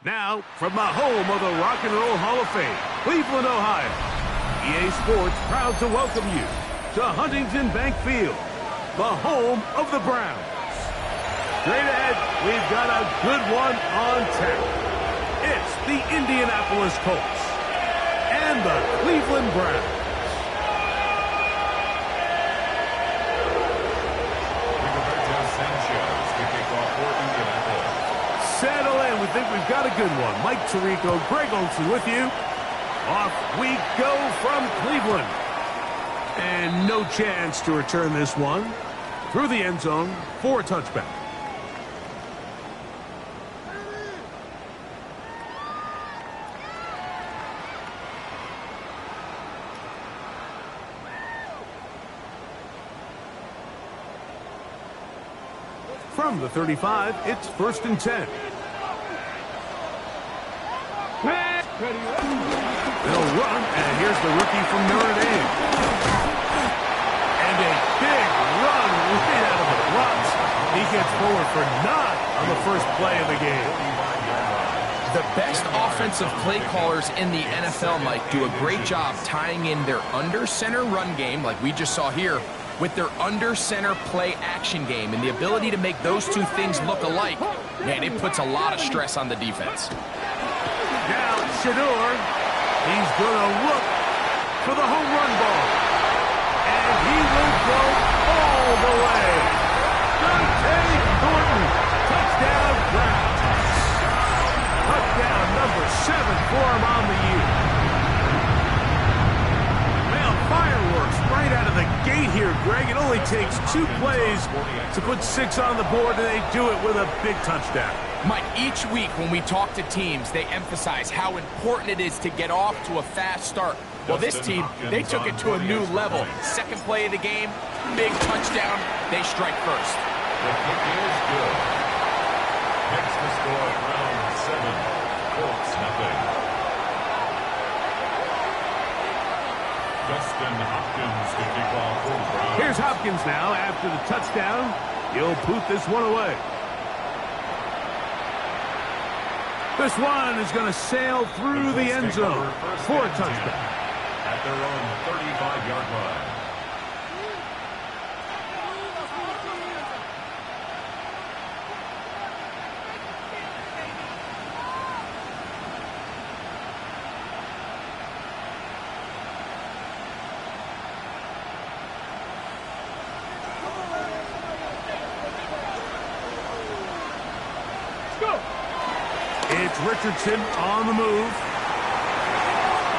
Now, from the home of the Rock and Roll Hall of Fame, Cleveland, Ohio, EA Sports proud to welcome you to Huntington Bank Field, the home of the Browns. Straight ahead, we've got a good one on tap. It's the Indianapolis Colts and the Cleveland Browns. Settle in. We think we've got a good one. Mike Tirico, Greg Olsen with you. Off we go from Cleveland. And no chance to return this one through the end zone for a touchback. From the 35, it's 1st and 10. They'll run, and here's the rookie from Notre Dame. And a big run right out of the blocks. He gets forward for 9 on the first play of the game. The best offensive play callers in the NFL, Mike, do a great job tying in their under-center run game, like we just saw here, with their under-center play action game. And the ability to make those two things look alike, man, it puts a lot of stress on the defense. Now, Shador, he's going to look for the home run ball. And he will go all the way. Dante Thornton, touchdown Browns. Touchdown number 7 for him on the year. Well, fireworks right out of the gate here, Greg. It only takes 2 plays to put 6 on the board, and they do it with a big touchdown. Mike, each week when we talk to teams, they emphasize how important it is to get off to a fast start. Well, this team, they took it to a new level. Second play of the game, big touchdown, they strike first. The kick is good. Next the score, Browns 7, Colts nothing. Justin Hopkins to kick off for the Browns. Here's Hopkins now after the touchdown. He'll boot this one away. This one is going to sail through the end zone for a touchdown. At their own 35-yard line. It's Richardson on the move.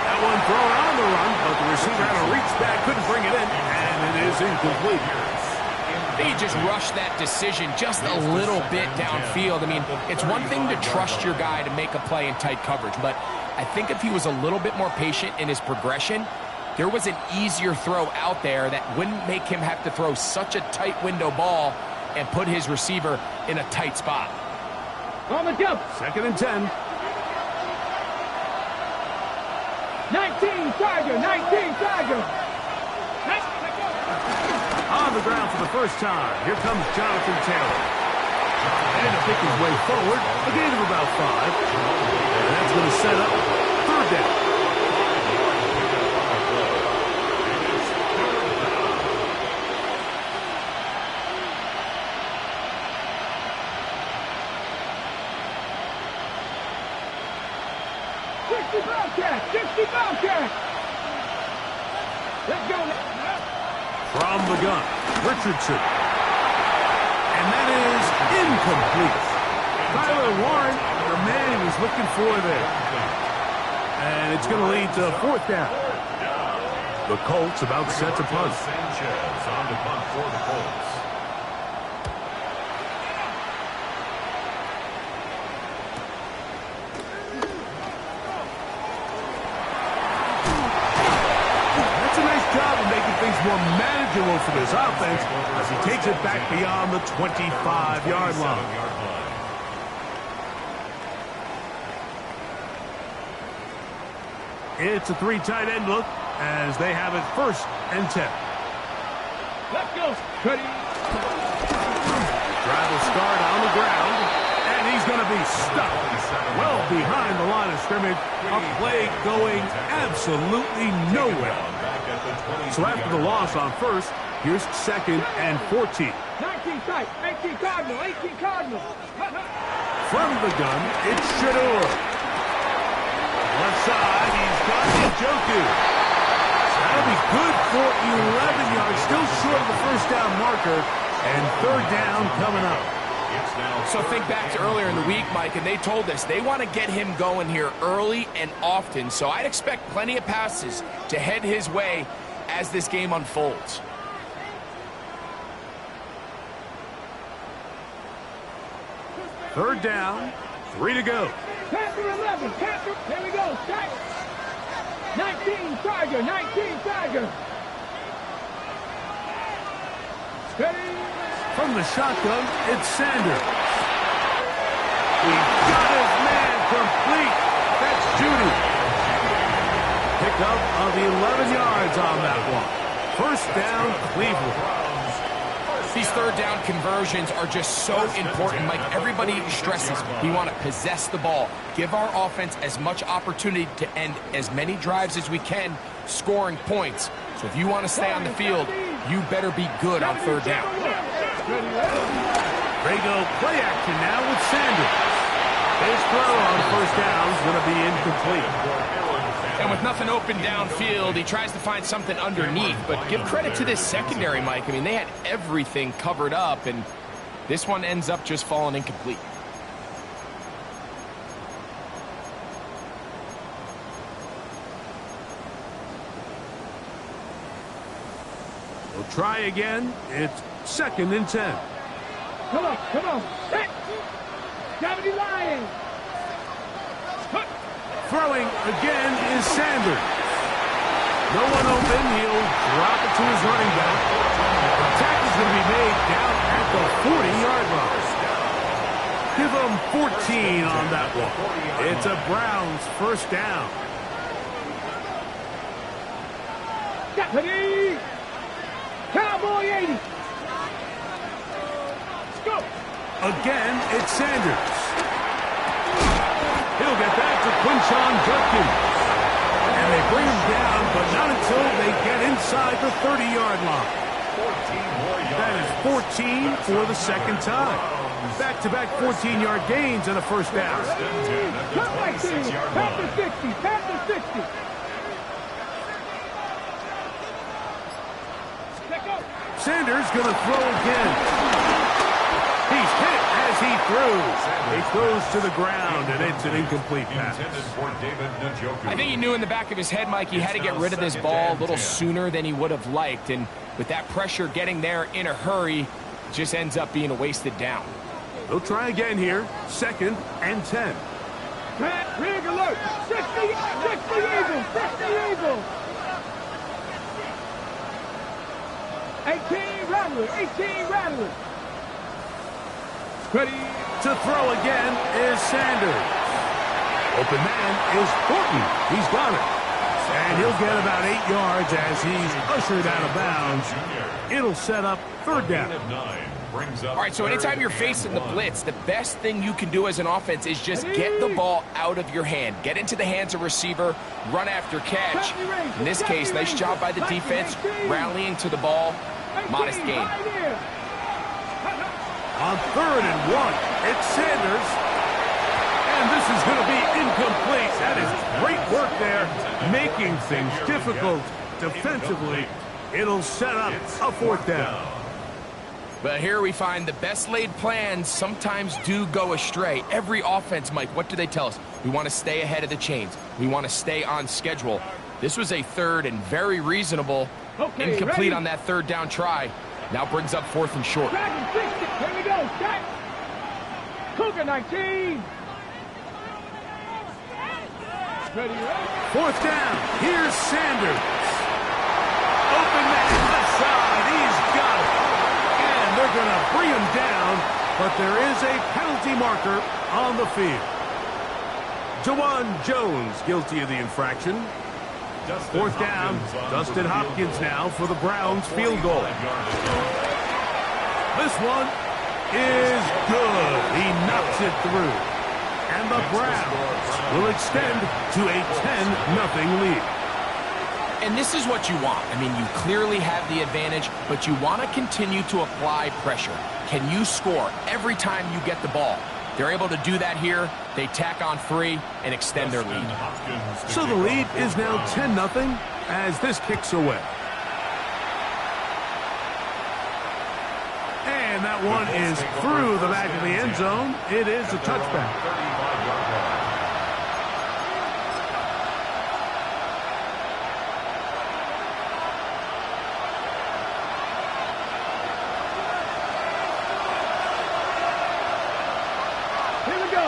That one thrown on the run, but the receiver had to reach back, couldn't bring it in, and it is incomplete. They just rushed that decision just a little bit downfield. I mean, it's one thing to trust your guy to make a play in tight coverage, but I think if he was a little bit more patient in his progression, there was an easier throw out there that wouldn't make him have to throw such a tight window ball and put his receiver in a tight spot. On the jump. 2nd and 10. 19 Tiger, 19 Tiger. On the ground for the first time. Here comes Jonathan Taylor. And to pick his way forward, a gain of about 5. And that's going to set up 3rd down. Let's go. From the gun, Richardson. And that is incomplete. Tyler Warren, the man he was looking for there. And it's going to lead to 4th down. The Colts about set to punt. Sanchez on to punt for the Colts. More manageable for this offense as he takes it back beyond the 25-yard line. It's a 3 tight end look as they have it 1st and 10. Let's go, Cuddy. Drive will start on the ground, and he's going to be stuck well behind the line of scrimmage. A play going absolutely nowhere. So after the loss on first, here's 2nd and 14. 19 tight, 18 Cardinal, 18 Cardinal. From the gun, it's Shador. Left side, he's got Njoku. That'll be good for 11 yards, still short of the first down marker, and 3rd down coming up. So think back to earlier in the week, Mike, and they told us they want to get him going here early and often. So I'd expect plenty of passes to head his way as this game unfolds. Third down, 3 to go. Panther 11, Panther, here we go, shot. 19 Tiger, 19 Tiger. Steady. From the shotgun, it's Sanders. He got his man complete. That's Judy. Pick up of 11 yards on that one. First down, Cleveland. These 3rd down conversions are just so important. Like everybody stresses, we want to possess the ball, give our offense as much opportunity to end as many drives as we can, scoring points. So if you want to stay on the field, you better be good on 3rd down. They go play action now with Sanders. His throw on first down is going to be incomplete. And with nothing open downfield, he tries to find something underneath. But give credit to this secondary, Mike. I mean, they had everything covered up, and this one ends up just falling incomplete. We'll try again. It's 2nd and 10. Come on, come on. Hey. 70 Lions. Throwing again is Sanders. No one open. He'll drop it to his running back. The tackle is going to be made down at the 40-yard line. Give them 14 on that one. It's a Browns first down. Deputy. Cowboy 80. Let's go. Again, it's Sanders. He'll get back to Quinshon Judkins. And they bring him down, but not until they get inside the 30-yard line. That is 14 for the 2nd time. Back-to-back 14-yard gains and a first down. Cut right there. Panther 60. Panther 60. Sanders going to throw again. He's hit as he throws. He throws to the ground, and it's an incomplete pass. I think he knew in the back of his head, Mike, he had to get rid of this ball a little sooner than he would have liked. And with that pressure getting there in a hurry, it just ends up being a wasted down. They'll try again here. 2nd and 10. Rig alert. 60 Eagles. 60 Eagles. 18 Rattler. 18 Rattler. Ready to throw again is Sanders. Open man is Horton. He's got it. And he'll get about 8 yards as he's ushered out of bounds. It'll set up 3rd down. All right, so anytime you're facing the blitz, the best thing you can do as an offense is just get the ball out of your hand. Get into the hands of receiver, run after catch. In this case, nice job by the defense, rallying to the ball. Modest gain. On 3rd and 1, it's Sanders. And this is going to be incomplete. That is great work there, making things difficult defensively. It'll set up a 4th down. But here we find the best laid plans sometimes do go astray. Every offense, Mike, what do they tell us? We want to stay ahead of the chains. We want to stay on schedule. This was a 3rd and very reasonable. Incomplete ready. on that 3rd down try. Now brings up 4th and short. Dragon 60. Here we go. Shot. Cougar 19. Ready. 4th down. Here's Sanders. Open man left side. He's got it. And they're going to bring him down, but there is a penalty marker on the field. Jawan Jones guilty of the infraction. 4th down. Dustin Hopkins now for the Browns field goal. This one is good. He knocks it through. And the Browns will extend to a 10-0 lead. And this is what you want. I mean, you clearly have the advantage, but you want to continue to apply pressure. Can you score every time you get the ball? They're able to do that here. They tack on 3 and extend their lead. So the lead is now 10-0 as this kicks away. And that one is through the back of the end zone. It is a touchback.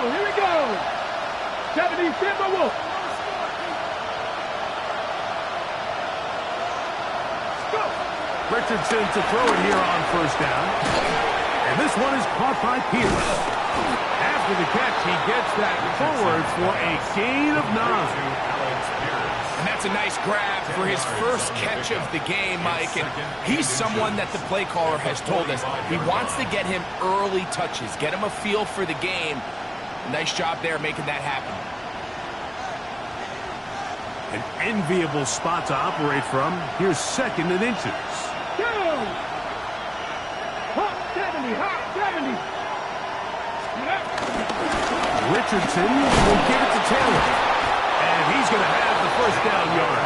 Here we go. 70 Timberwolves. Richardson to throw it here on first down. And this one is caught by Pierce. After the catch, he gets that forward for a gain of 9. And that's a nice grab for his first catch of the game, Mike. And he's someone that the play caller has told us he wants to get him early touches, get him a feel for the game. Nice job there making that happen. An enviable spot to operate from. Here's 2nd and inches. Go! Hot 70, hot 70. Richardson will give it to Taylor. And he's going to have the first down yard.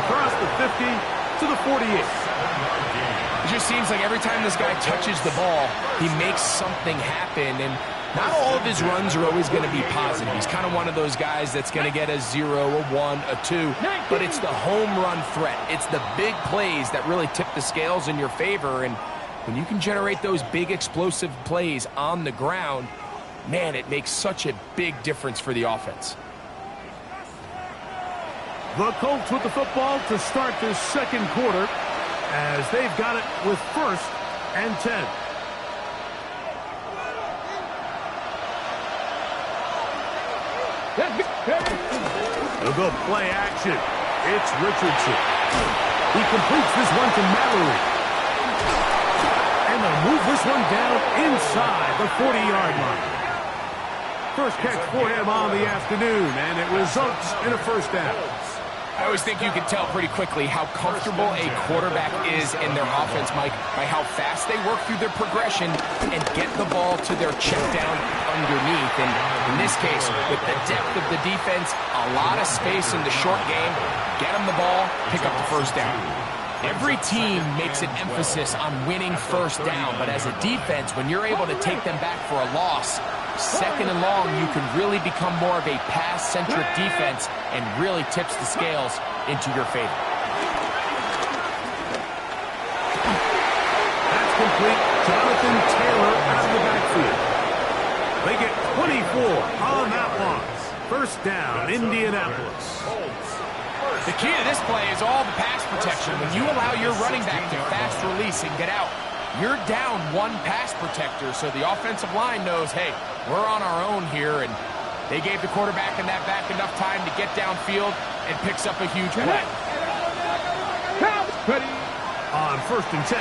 Across the 50 to the 48. It just seems like every time this guy touches the ball, he makes something happen. And not all of his runs are always going to be positive. He's kind of one of those guys that's going to get a 0, a 1, a 2. But it's the home run threat. It's the big plays that really tip the scales in your favor. And when you can generate those big explosive plays on the ground, man, it makes such a big difference for the offense. The Colts with the football to start this second quarter as they've got it with 1st and 10. They'll go play action. It's Richardson. He completes this one to Mallory. And they'll move this one down inside the 40-yard line. First catch for him on the afternoon, and it results in a first down. I always think you can tell pretty quickly how comfortable a quarterback is in their offense, Mike, by how fast they work through their progression and get the ball to their check down underneath. And in this case, with the depth of the defense, a lot of space in the short game, get them the ball, pick up the first down. Every team makes an emphasis on winning first down, but as a defense, when you're able to take them back for a loss, 2nd and long, you can really become more of a pass-centric defense and really tips the scales into your favor. That's complete. Jonathan Taylor out of the backfield. They get 24 on that one. First down, Indianapolis. The key to this play is all the pass protection. When you allow your running back to fast release and get out, you're down 1 pass protector, so the offensive line knows, hey, we're on our own here, and they gave the quarterback and that back enough time to get downfield and picks up a huge play. On 1st and 10,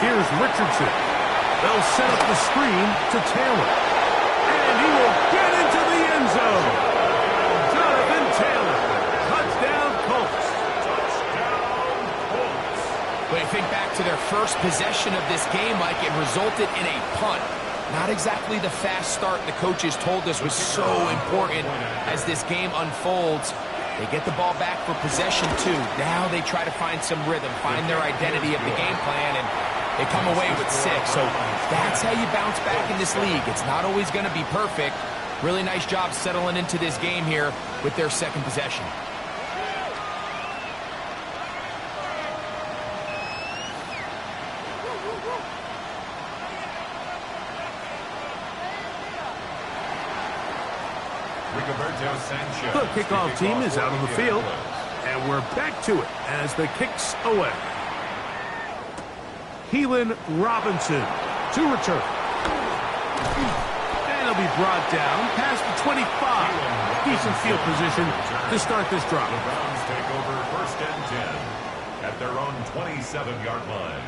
here's Richardson. They'll set up the screen to Taylor. And he will get into the end zone. Jonathan Taylor. Touchdown, Colts. But you think back to their first possession of this game, Mike, it resulted in a punt. Not exactly the fast start the coaches told us was so important as this game unfolds. They get the ball back for possession 2. Now they try to find some rhythm, find their identity of the game plan, and they come away with 6. So that's how you bounce back in this league. It's not always going to be perfect. Really nice job settling into this game here with their 2nd possession. The kickoff team is out on the field, and we're back to it as the kick's away. Keelan Robinson to return. And he'll be brought down past the 25. Decent field position to start this drive. The Browns take over 1st and 10 at their own 27-yard line.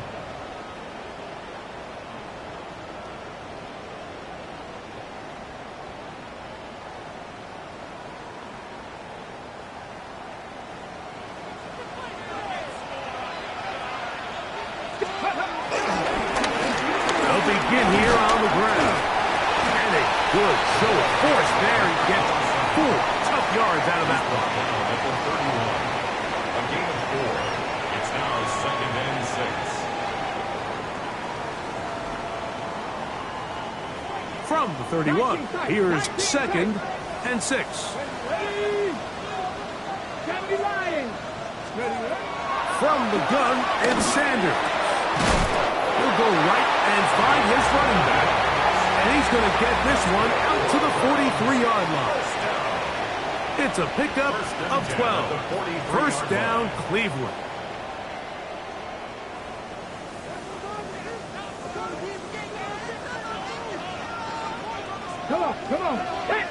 in here on the ground. And a good show of force there. He gets 4 tough yards out of that one. At the 31. A gain of 4. It's now 2nd and 6. From the 31, here's 2nd and 6. Ready? 70 Lions. Ready? From the gun, it's Sanders. He'll go right and find his running back. And he's going to get this one out to the 43-yard line. It's a pickup of 12. First down, Cleveland. Come on. Hit.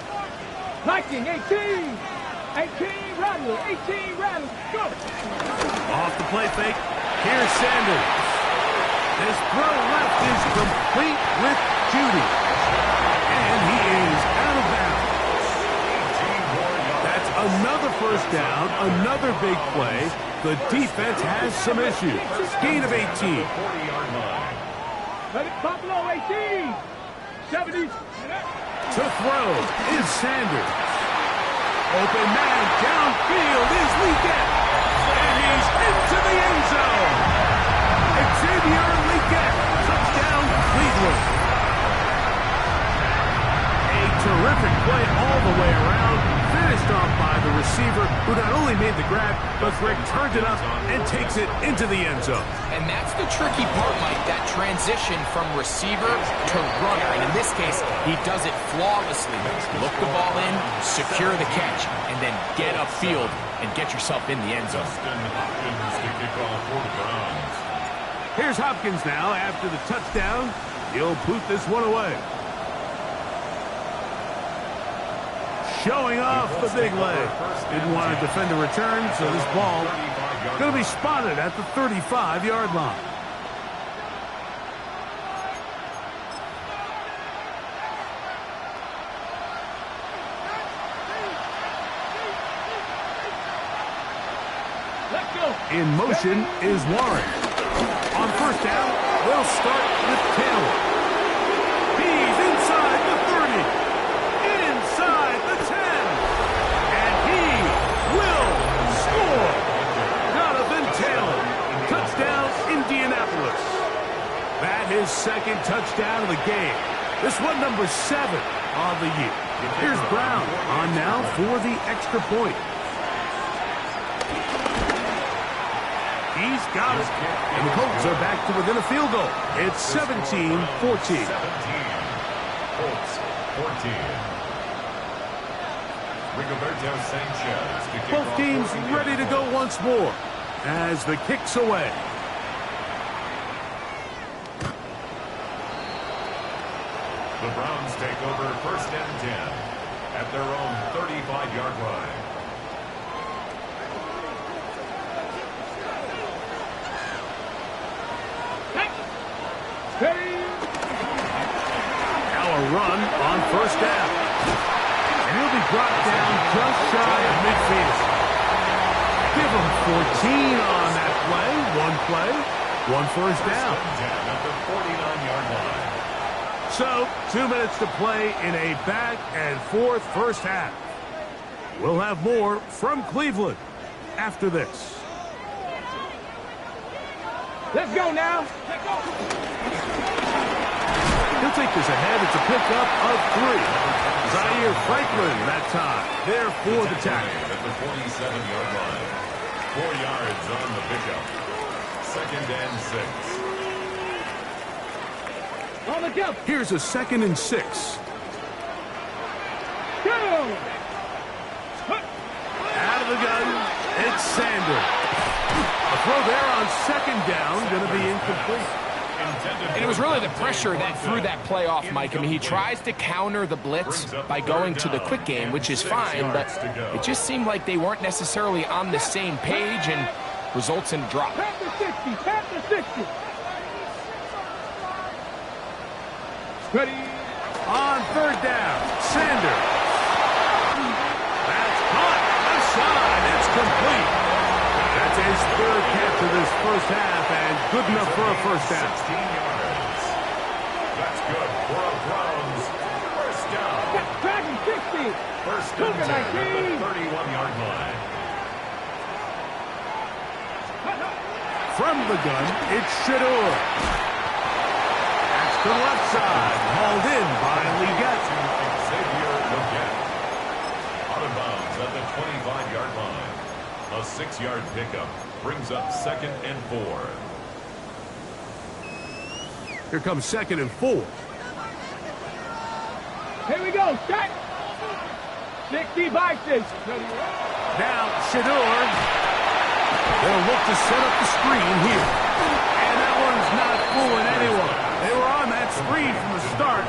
Liking 18. 18 rattle. 18 rattle. Go. Off the play fake. Here's Sanders. This throw left is complete with Judy. And he is out of bounds. That's another first down, another big play. The defense has some issues. Gain of 18. Let it Buffalo 18. 70. To throw is Sanders. Open man downfield is Leggett. And he's into the end zone. Xavier Leggett. Touchdown, Cleveland. A terrific play all the way around. Finished off by the receiver, who not only made the grab, but Greg turned it up and takes it into the end zone. And that's the tricky part, Mike, that transition from receiver to runner. And in this case, he does it flawlessly. Look the ball in, secure the catch, and then get upfield and get yourself in the end zone. Hopkins to kick off for the Browns. Here's Hopkins now after the touchdown. He'll boot this one away. Showing off the big leg. Didn't want to defend a return, so this ball going to be spotted at the 35-yard line. Let's go. In motion is Warren. On first down, they'll start with Taylor. He's inside the 30. Inside the 10. And he will score. Jonathan Taylor. Touchdown, Indianapolis. That his second touchdown of the game. This one number 7 of the year. Here's Brown on now for the extra point. He's got it. And the Colts are back to within a field goal. It's 17-14. 17. Colts 14. Rigoberto Sanchez to kick Both off teams for the ready to go once more as the kick's away. The Browns take over first and 10 at their own 35-yard line. Now a run on first down. And he'll be brought down just shy of midfield. Give him 14 on that play. One first down. At the 49-yard line. So, 2 minutes to play in a back and forth first half. We'll have more from Cleveland after this. Let's go now. He'll take this ahead. It's a pickup of 3. Zaire Franklin that time. There for the tackle. At the 47-yard line. 4 yards on the pickup. Second and 6. On the jump. Here's a 2nd and 6. Go. Out of the gun, it's Sanders. A throw there on 2nd down, going to be incomplete. And it was really the pressure that threw that play off, Mike. I mean, he tries to counter the blitz by going to the quick game, which is fine, but it just seemed like they weren't necessarily on the same page and results in a drop. Tap the 60. Tap the 60. Ready. On 3rd down, Sanders. That's caught. Left side. It's complete. That's his 3rd catch of this first half, and good enough for a first down. 16 yards. That's good for a Browns first down. Dragon 60. First and 10 at the 31-yard line. From the gun, it's Shador. That's to the left side. Hauled in by Leggett. Xavier Leggett. Out of bounds at the 25-yard line. A 6-yard pickup brings up 2nd and 4. Here comes 2nd and 4. Here we go. Set. 60 Bison. Now Shador. They'll look to set up the screen here. And that one's not fooling anyone. They were on that screen from the start.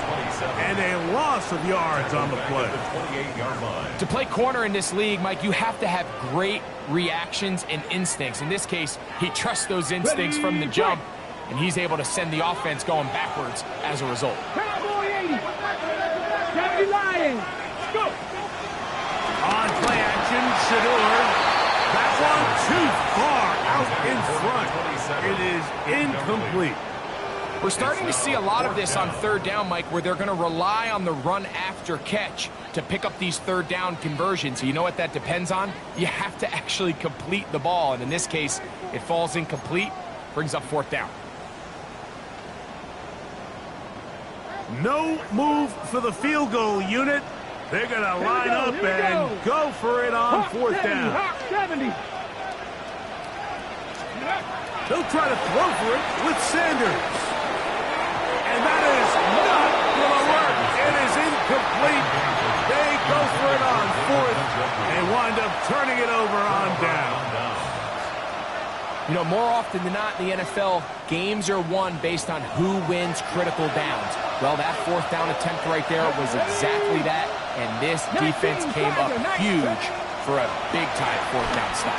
And a loss of yards on the play. 28-yard line. To play corner in this league, Mike, you have to have great reactions and instincts. In this case, he trusts those instincts from the jump, and he's able to send the offense going backwards as a result. Cowboy 80. 70 Lions. Go. On play action, Shador. That one too far out in front. It is incomplete. We're starting to see a lot of this on 3rd down, Mike, where they're going to rely on the run after catch to pick up these 3rd down conversions. So you know what that depends on? You have to actually complete the ball. And in this case, it falls incomplete, brings up 4th down. No move for the field goal unit. They're going to line up and go for it on 4th down. 70. They'll try to throw for it with Sanders. And that is not going to work. It is incomplete. They go for it on 4th and wind up turning it over on down. You know, more often than not in the NFL, games are won based on who wins critical downs. Well, that 4th down attempt right there was exactly that, and this defense came up huge for a big-time 4th down stop.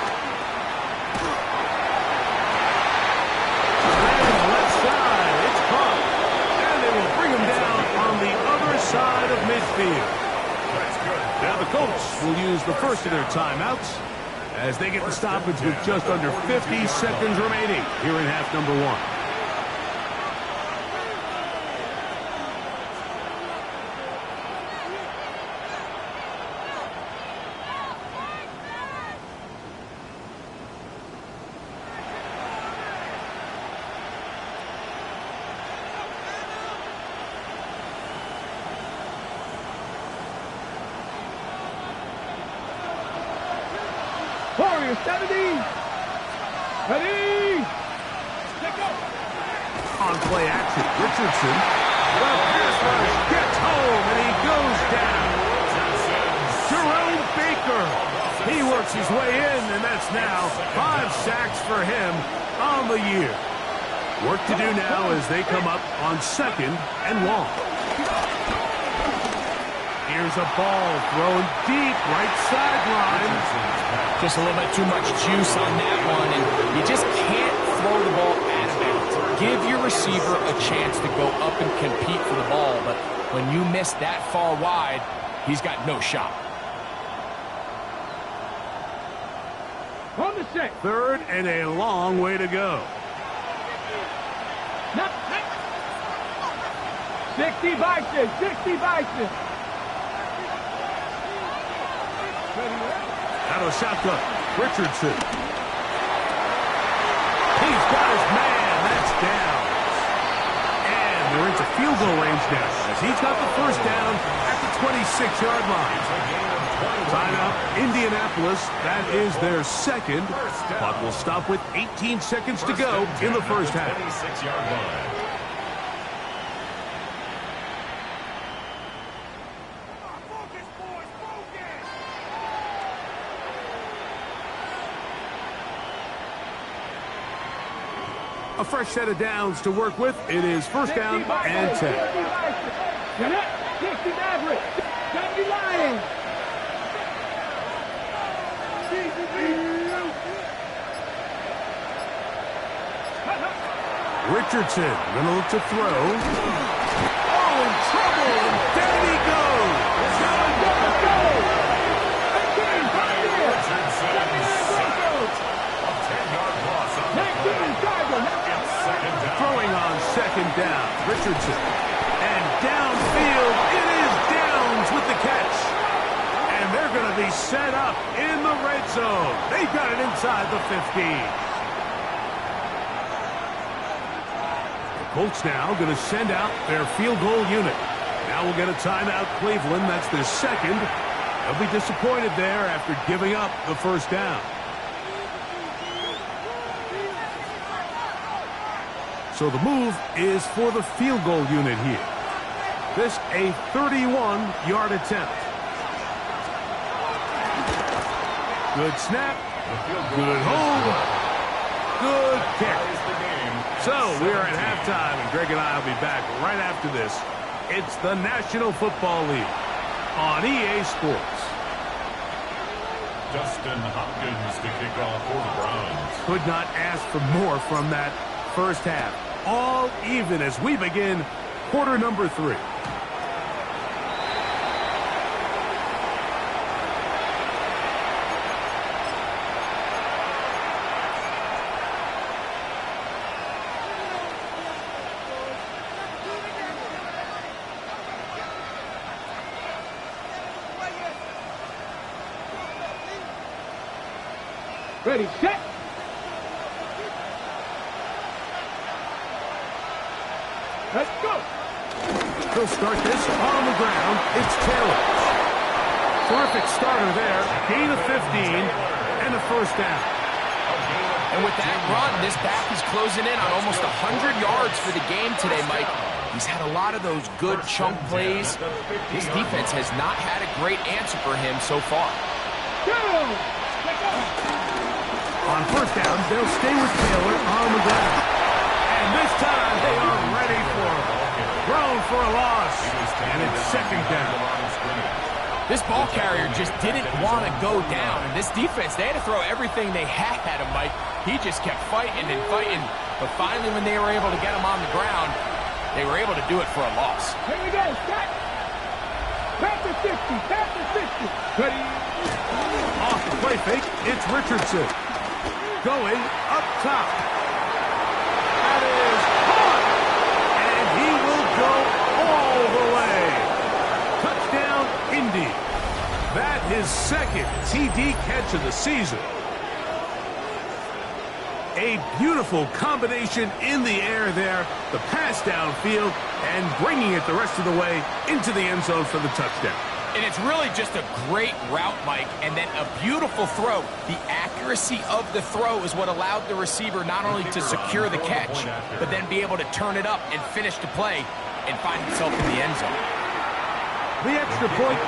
Left side, it's caught, and they will bring him down on the other side of midfield. Now the Colts will use the first of their timeouts as they get the stoppage with just under 50 seconds remaining here in half number 1. Warriors 70. Ready. On play action, Richardson. The pass rush gets home, and he goes down. Jerome Baker. He works his way in, and that's now 5 sacks for him on the year. Work to do now as they come up on 2nd and long. Here's a ball thrown deep right sideline. Just a little bit too much juice on that one, and you just can't throw the ball out of bounds. Give your receiver a chance to go up and compete for the ball, but when you miss that far wide, he's got no shot. On the set. 3rd and a long way to go. 60 Bison. 60 Bison. Out of shotgun, Richardson. He's got his man. That's down. And they're into field goal range now as he's got the first down at the 26-yard line. Timeout, Indianapolis. That is their 2nd. Clock will stop with 18 seconds to go in the first half. 26-yard line. A fresh set of downs to work with. It is first down and 10. 60 Maverick. 70 Lions. Richardson gonna look to throw. Oh, in trouble, and down he goes. Throwing on 2nd down, Richardson. They got it inside the 15. The Colts now going to send out their field goal unit. Now we'll get a timeout, Cleveland. That's their second. They'll be disappointed there after giving up the first down. So the move is for the field goal unit here. This a 31-yard attempt. Good snap. Good hold. Good kick. So we're at halftime, and Greg and I will be back right after this. It's the National Football League on EA Sports. Dustin Hopkins to kick off for the Browns. Could not ask for more from that first half. All even as we begin quarter number 3. Ready, set. Let's go. He'll start this on the ground. It's Taylor. Terrific starter there. Gain of 15 and a first down. And with that run, this back is closing in on almost 100 yards for the game today, Mike. He's had a lot of those good chunk plays. This defense has not had a great answer for him so far. On first down, they'll stay with Taylor on the ground. And this time, they are ready for him. Thrown for a loss. And it's second down. This ball carrier just didn't want to go down. And this defense, they had to throw everything they had at him, Mike. He just kept fighting and fighting. But finally, when they were able to get him on the ground, they were able to do it for a loss. Here we go, set. Pass the 60, pass the 60. Ready. Off the play fake, it's Richardson. Going up top. That is caught. And he will go all the way. Touchdown, Indy. That his second TD catch of the season. A beautiful combination in the air there. The pass downfield and bringing it the rest of the way into the end zone for the touchdown. And it's really just a great route, Mike, and then a beautiful throw. The accuracy of the throw is what allowed the receiver not only to secure the catch, but then be able to turn it up and finish the play and find himself in the end zone. The extra point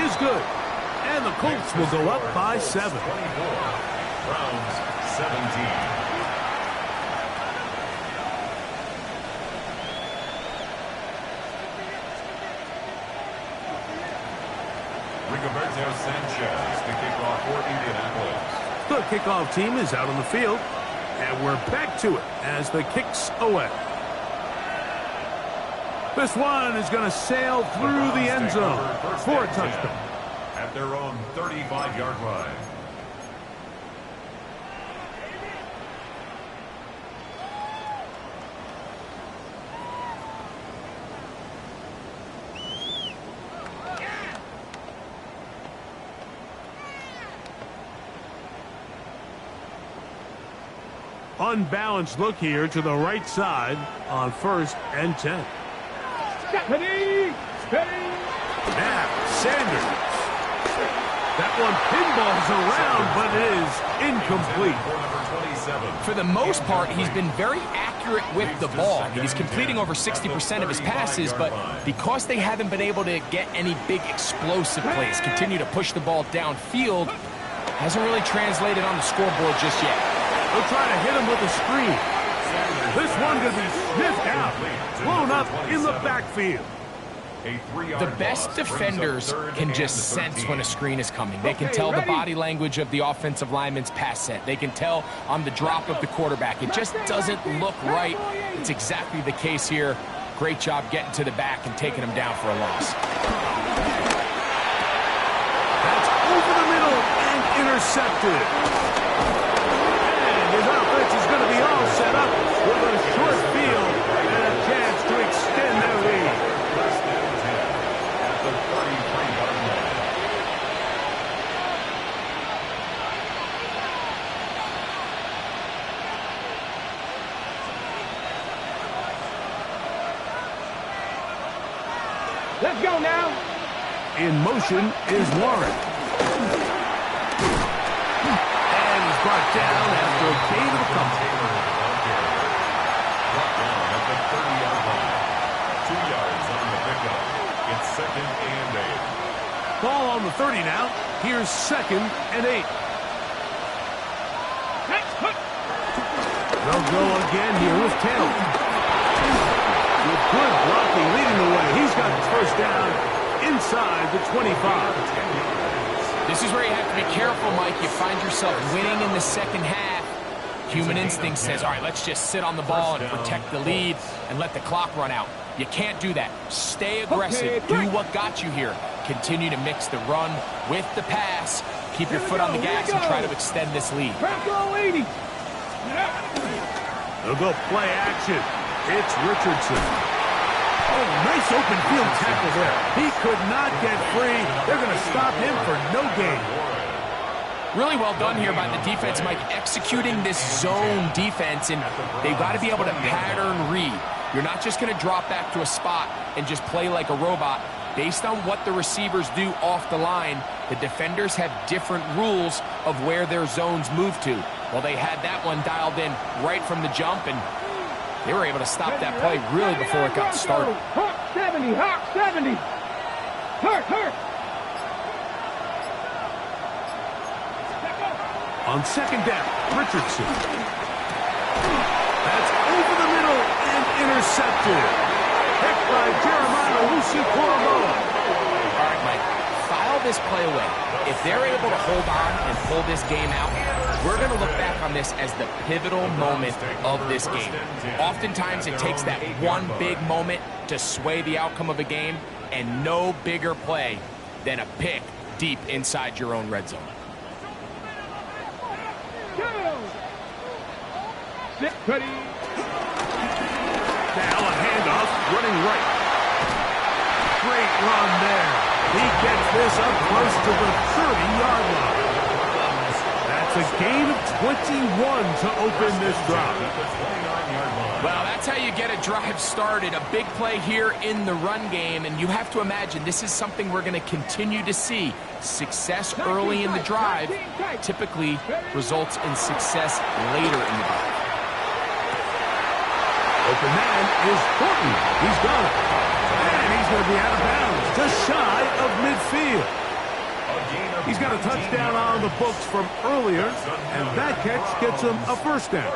is good. And the Colts will go up by 7. Browns 17. Rigoberto Sanchez to kick off for Indianapolis. The kickoff team is out on the field, and we're back to it as the kicks away. This one is going to sail through the end zone for a touchdown. At their own 35-yard line. Unbalanced look here to the right side on 1st and 10. Ready. Ready. Now, Sanders. That one pinballs around, but it is incomplete. For the most part, he's been very accurate with the ball. I mean, he's completing over 60% of his passes, but because they haven't been able to get any big explosive plays, continue to push the ball downfield, hasn't really translated on the scoreboard just yet. They'll try to hit him with a screen. This one going to be sniffed out, blown up in the backfield. The best defenders can just sense when a screen is coming. They can tell the body language of the offensive lineman's pass set. They can tell on the drop of the quarterback. It just doesn't look right. It's exactly the case here. Great job getting to the back and taking him down for a loss. That's over the middle and intercepted. And his offense is going to be all set up with a short field and a chance to extend their lead. Let's go now. In motion is Warren. And he's brought down after a gain of a couple. Brought down at the 30-yard line. 2 yards on the pickup. It's 2nd and 8. Ball on the 30 now. Here's 2nd and 8. They'll go again here with Taylor. With good blocking leading the way. He's got the first down inside the 25. This is where you have to be careful, Mike. You find yourself winning in the second half. Human instinct says, all right, let's just sit on the ball and protect the lead and let the clock run out. You can't do that. Stay aggressive. Do what got you here. Continue to mix the run with the pass. Keep your foot on the gas and try to extend this lead. They'll go play action. It's Richardson. Oh, nice open field tackle there. He could not get free. They're going to stop him for no gain. Really well done here by the defense, Mike, executing this zone defense, and they've got to be able to pattern read. You're not just going to drop back to a spot and just play like a robot. Based on what the receivers do off the line, the defenders have different rules of where their zones move to. Well, they had that one dialed in right from the jump, and they were able to stop that play really before it got started. Hawk 70, Hawk 70. Hurt. On 2nd down, Richardson. That's over the middle and intercepted. Picked by Jeremiah Owusu-Koramoah. All right, Mike, file this play away. If they're able to hold on and pull this game out, we're going to look back on this as the pivotal moment of this game. Oftentimes, it takes that one big moment to sway the outcome of a game, and no bigger play than a pick deep inside your own red zone. Ready. Now a handoff, running right. Great run there. He gets this up close to the 30-yard line. That's a gain of 21 to open this drive. Well, that's how you get a drive started. A big play here in the run game, and you have to imagine this is something we're going to continue to see. Success early in the drive typically results in success later in the drive. Open man is Horton. He's got it. And he's going to be out of bounds, just shy of midfield. He's got a touchdown on the books from earlier, and that catch gets him a first down.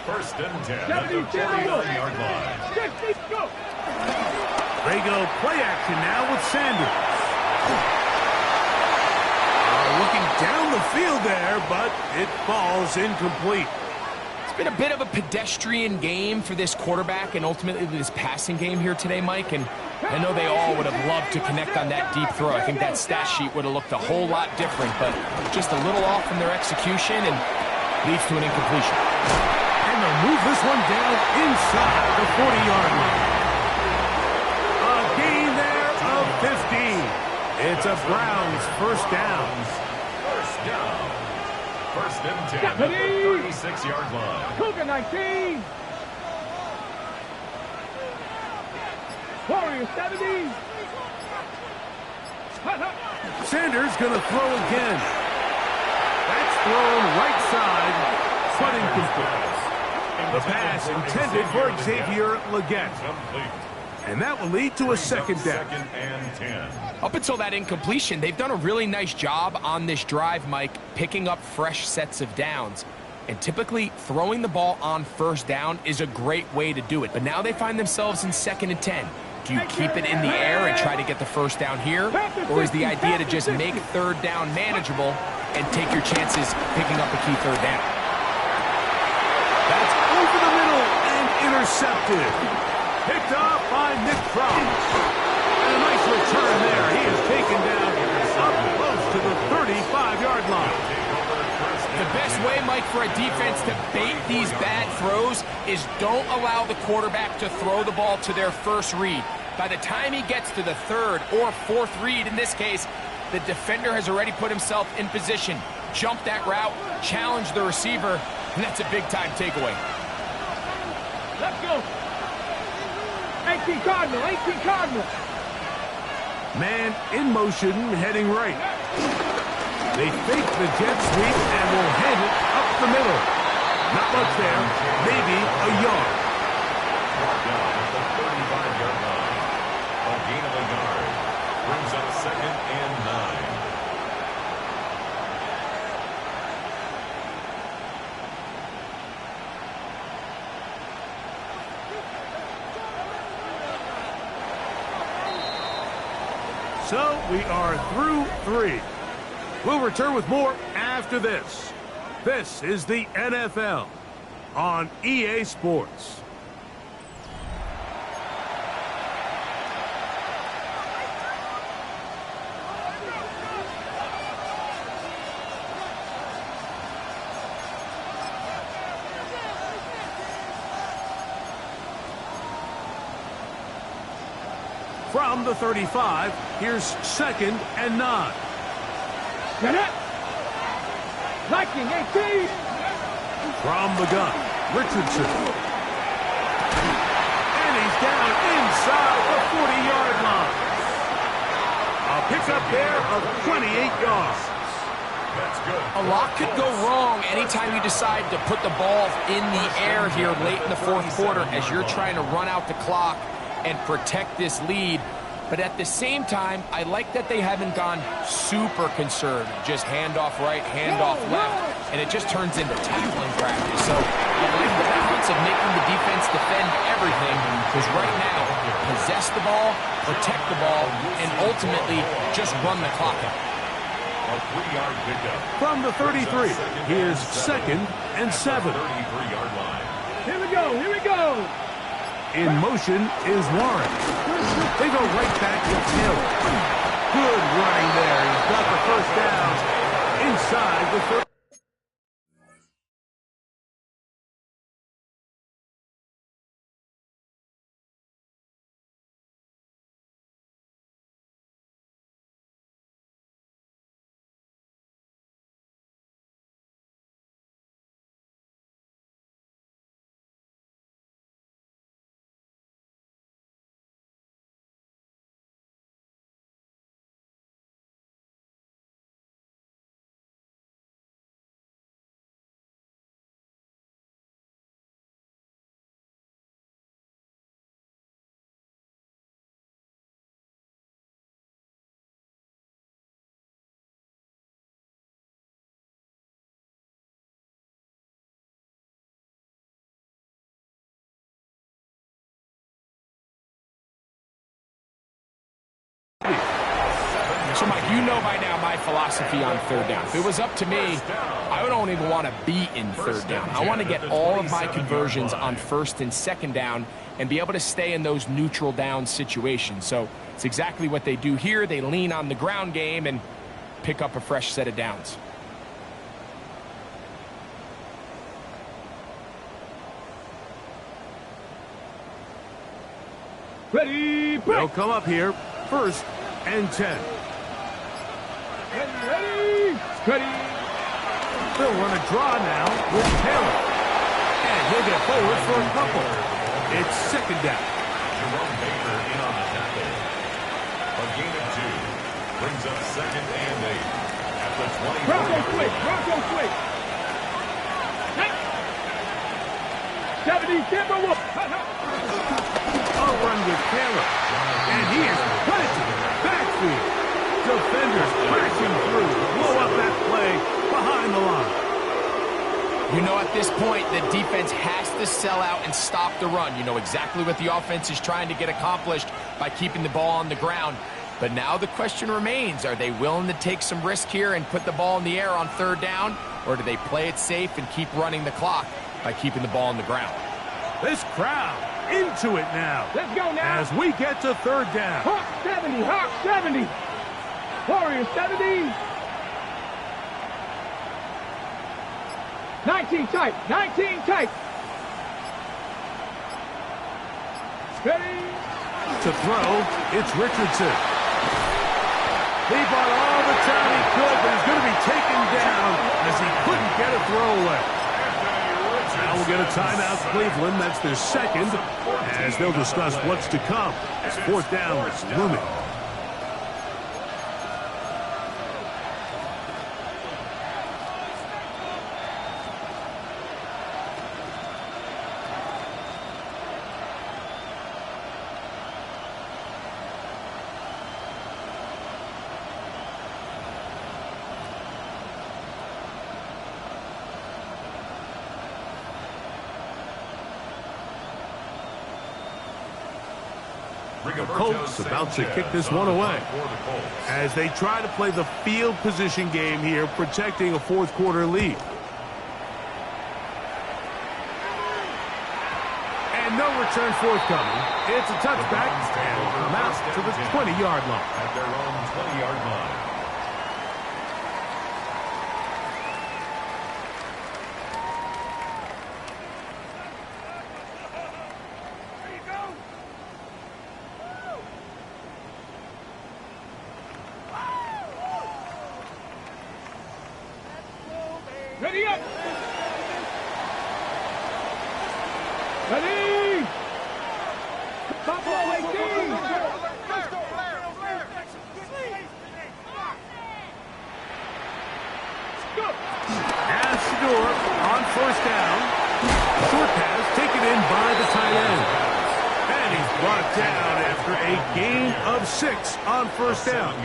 First and 10 at the 49-yard line. They go play action now with Sanders. Looking down the field there, but it falls incomplete. It's been a bit of a pedestrian game for this quarterback and ultimately this passing game here today, Mike. And I know they all would have loved to connect on that deep throw. I think that stat sheet would have looked a whole lot different, but just a little off from their execution and leads to an incompletion. And they'll move this one down inside the 40-yard line. A gain there of 15. It's a Browns first down. First down. First and 10 at the 36-yard line. Cougar 19. Warrior 70. Sanders going to throw again. That's thrown right side, but incomplete. The pass intended for Xavier Legette. And that will lead to a second down. Second and 10. Up until that incompletion, they've done a really nice job on this drive, Mike, picking up fresh sets of downs. And typically, throwing the ball on first down is a great way to do it. But now they find themselves in 2nd and 10. Do you keep it in the air and try to get the first down here? Or is the idea to just make third down manageable and take your chances picking up a key third down? That's over the middle and intercepted. Picked off by Nick Cross. And a nice return there. He is taken down up close to the 35-yard line. The best way, Mike, for a defense to bait these bad throws is don't allow the quarterback to throw the ball to their first read. By the time he gets to the third or fourth read, in this case, the defender has already put himself in position, jump that route, challenge the receiver, and that's a big-time takeaway. Let's go. 18 Cardinal, 18 Cardinal. Man in motion, heading right. They fake the jet sweep and will hand it up the middle. Not much there, maybe a yard. Brought down at the 35-yard line. A gain of a yard. Brings up 2nd and 9. So we are through 3. We'll return with more after this. This is the NFL on EA Sports. From the 35, here's 2nd and 9. Get it. Viking, 18. From the gun, Richardson. And he's down inside the 40-yard line. A pickup there of 28 yards. That's good. A lot could go wrong anytime you decide to put the ball in the air here late in the 4th quarter as you're trying to run out the clock and protect this lead. But at the same time, I like that they haven't gone super conservative. Just handoff right, handoff left, and it just turns into tackling practice. So I like the balance of making the defense defend everything, because right now, possess the ball, protect the ball, and ultimately just run the clock out. A 3-yard pickup. From the 33, here's 2nd and 7. 33-yard line. Here we go, here we go. In motion is Warren. They go right back to Taylor. Good running there. He's got the first down inside the 30. So, Mike, you know by now my philosophy on 3rd down. If it was up to me, I don't even want to be in 3rd down. I want to get all of my conversions on 1st and 2nd down and be able to stay in those neutral down situations. So it's exactly what they do here. They lean on the ground game and pick up a fresh set of downs. Ready, They'll break. come up here, 1st and 10. Ready, ready. They'll run a draw now with Taylor. And he'll get forward for a couple. It's 2nd down. Jerome Baker in on the tackle. A gain of 2. Brings up 2nd and 8. At the 20. Bronco quick, Bronco quick. 70, Timberwolf. I'll run with Taylor. And he is put to the backfield. Defenders crashing through. Blow up that play behind the line. You know, at this point, the defense has to sell out and stop the run. You know exactly what the offense is trying to get accomplished by keeping the ball on the ground. But now the question remains, are they willing to take some risk here and put the ball in the air on 3rd down? Or do they play it safe and keep running the clock by keeping the ball on the ground? This crowd into it now. Let's go now. As we get to 3rd down. Hawk 70, Hawk 70. Warriors 70. 19 tight, 19 tight. Ready. To throw, it's Richardson. He bought all the time he could, but he's going to be taken down as he couldn't get a throw away. Now we'll get a timeout, Cleveland. That's their second, as they'll discuss what's to come. It's fourth down is looming. The Colts about to kick this one away as they try to play the field position game here, protecting a fourth quarter lead. And no return forthcoming. It's a touchback and will come out to the 20-yard line. At their own 20-yard line. Ready up! Ready! Buffalo 18! And Shador on first down. Short pass taken in by the tight end. And he's brought down after a gain of 6 on first down.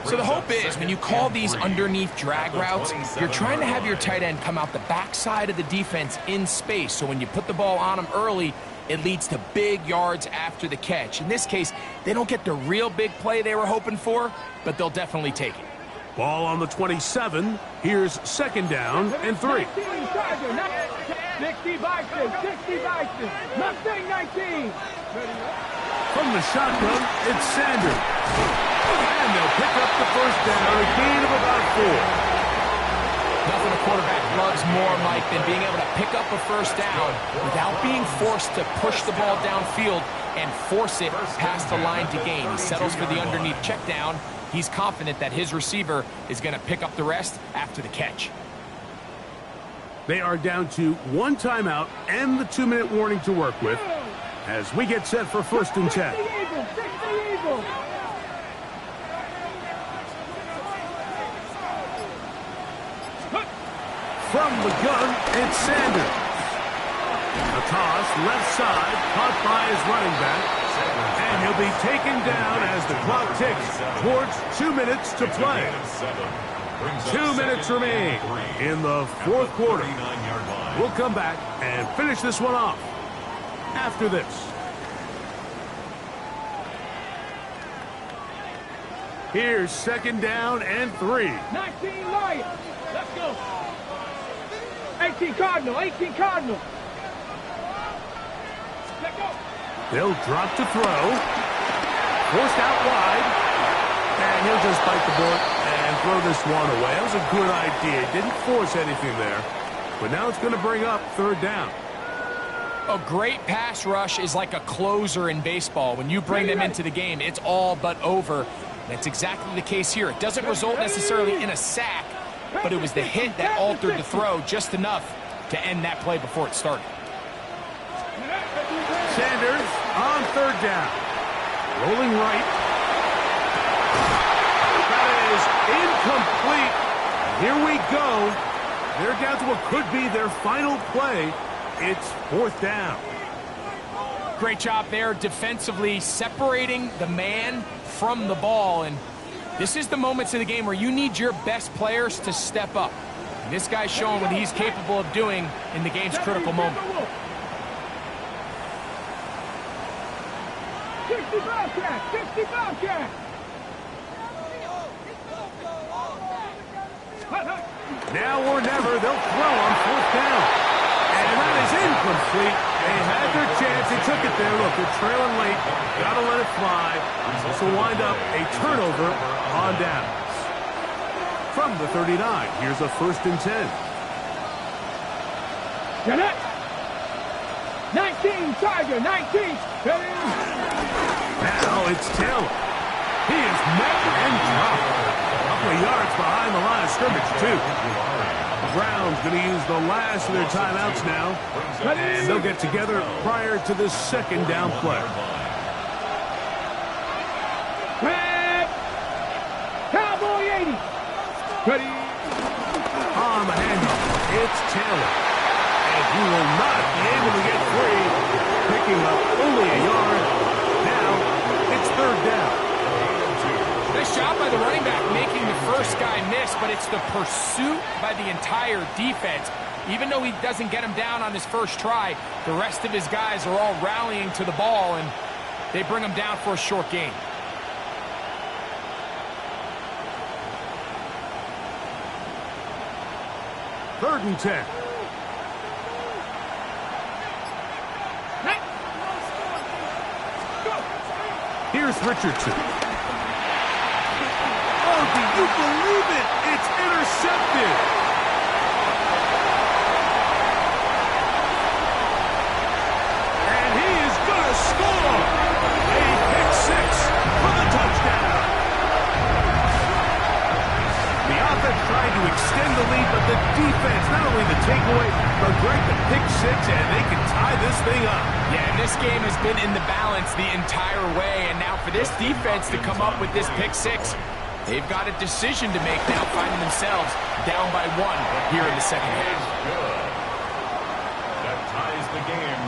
So the hope is when you call these underneath drag routes, you're trying to have your tight end come out the backside of the defense in space. So when you put the ball on him early, it leads to big yards after the catch. In this case, they don't get the real big play they were hoping for, but they'll definitely take it. Ball on the 27. Here's second down and 3. 60 Bison, 60 Bison, Mustang 19. From the shotgun, it's Sanders. And they'll pick up the first down, a gain of about 4. Nothing a quarterback loves more, Mike, than being able to pick up a first down without being forced to push the ball downfield and force it past the line to gain. He settles for the underneath check down. He's confident that his receiver is going to pick up the rest after the catch. They are down to 1 timeout and the 2-minute warning to work with as we get set for first and 10. From the gun, it's Sanders. A toss, left side, caught by his running back. And he'll be taken down as the clock ticks towards 2 minutes to play. 2 minutes remain in the fourth quarter. We'll come back and finish this one off after this. Here's second down and 3. 19 Lions. Let's go. 18 Cardinal, 18 Cardinal. Let's go. They'll drop to throw. Forced out wide. And he'll just bite the bullet and throw this one away. That was a good idea. Didn't force anything there. But now it's going to bring up third down. A great pass rush is like a closer in baseball. When you bring them into the game, it's all but over. That's exactly the case here. It doesn't result necessarily in a sack, but it was the hit that altered the throw just enough to end that play before it started. Sanders on third down. Rolling right. That is incomplete. Here we go. They're down to what could be their final play. It's fourth down. Great job there defensively, separating the man from the ball. And this is the moments in the game where you need your best players to step up. And this guy's showing what he's capable of doing in the game's critical moment. 60 Bobcat, 60 Bobcat. Now or never, they'll throw on fourth down. And that is incomplete. They had their chance. They took it there. Look, they're trailing late. Got to let it fly. This will wind up a turnover on downs. From the 39, here's a first and 10. Get it. 19, Tiger, 19. Now it's Taylor. He is met and dropped. A couple of yards behind the line of scrimmage, too. Brown's going to use the last of their timeouts now, and they'll get together prior to the second down play. Cowboy 80. Ready. On the handoff, it's Taylor. And he will not be able to get free, picking up only a yard. Now, it's third down. Nice job by the running back making the first guy miss, but it's the pursuit by the entire defense. Even though he doesn't get him down on his first try, the rest of his guys are all rallying to the ball, and they bring him down for a short gain. Third and 10. Here's Richardson. Oh, do you believe it? It's intercepted. And he is going to score. A pick six for the touchdown. The offense trying to extend the lead, but the defense, not only the takeaway, but Greg, the pick six, and they can tie this thing up. Yeah, and this game has been in the balance the entire way, and now for this defense to come up with this pick six, they've got a decision to make now, finding themselves down by one here in the second half. That ties the game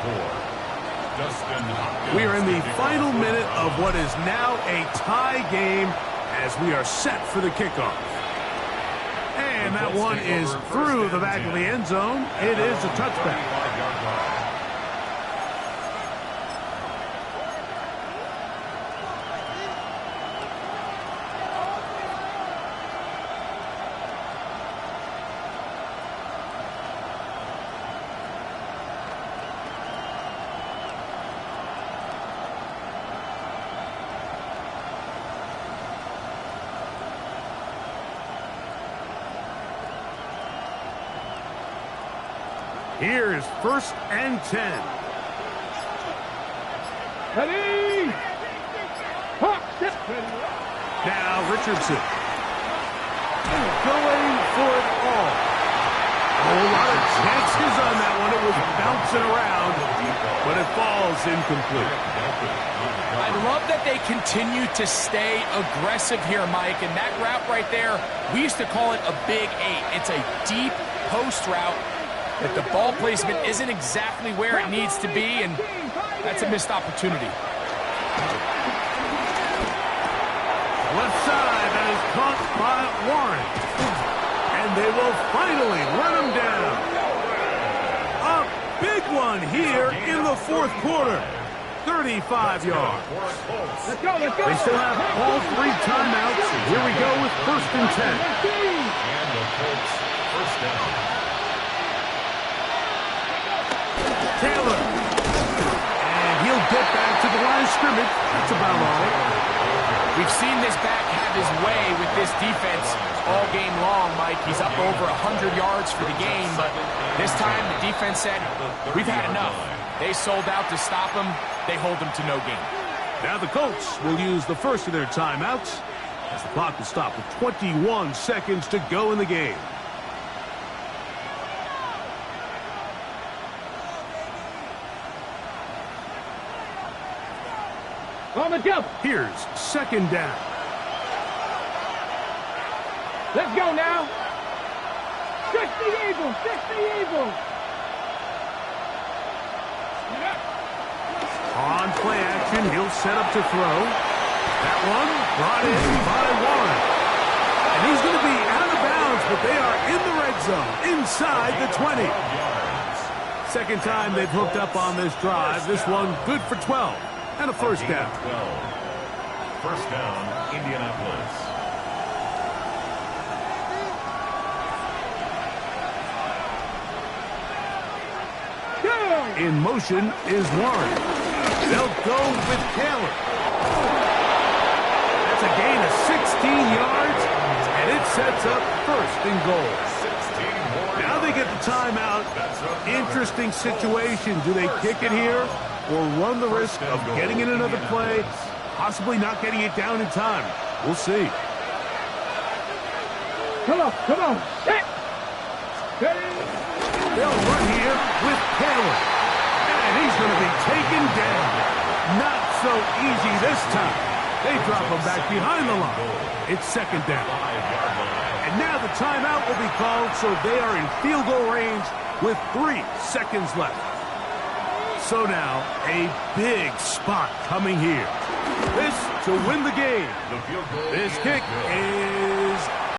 24-24. We are in the final minute of what is now a tie game as we are set for the kickoff. And that one is through the back of the end zone. It is a touchback. Here's first and 10. Ready. Hop, step. Now Richardson. Going for it all. A lot of chances on that one. It was bouncing around, but it falls incomplete. I love that they continue to stay aggressive here, Mike, and that route right there, we used to call it a big eight. It's a deep post route. That the ball placement isn't exactly where it needs to be, and that's a missed opportunity. Left side, that is caught by Warren. And they will finally run him down. A big one here in the fourth quarter. 35 yards. Let's go, let's go. They still have all three timeouts. Here we go with first and 10. And the Colts first down. Taylor. And he'll get back to the line of scrimmage. That's about all. We've seen this back have his way with this defense all game long, Mike. He's up over 100 yards for the game, but this time the defense said, we've had enough. They sold out to stop him. They hold him to no gain. Now the Colts will use the first of their timeouts as the clock will stop with 21 seconds to go in the game. On the jump. Here's second down. Let's go now. Stretch the eagle. Stretch the eagle. On play action, he'll set up to throw. That one brought in by Warren. And he's going to be out of bounds, but they are in the red zone, inside the 20. Second time they've hooked up on this drive. This one good for 12. And a first down. 12. First down, Indianapolis. In motion is Warren. They'll go with Taylor. That's a gain of 16 yards, and it sets up first and goal. Now they get the timeout. Interesting situation. Do they kick it here or run the risk of getting in another play, possibly not getting it down in time? We'll see. Come on. Set. Ready. They'll run here with Taylor. And he's going to be taken down. Not so easy this time. They drop him back behind the line. It's second down. And now the timeout will be called, so they are in field goal range with 3 seconds left. So now, a big spot coming here. This to win the game. This kick is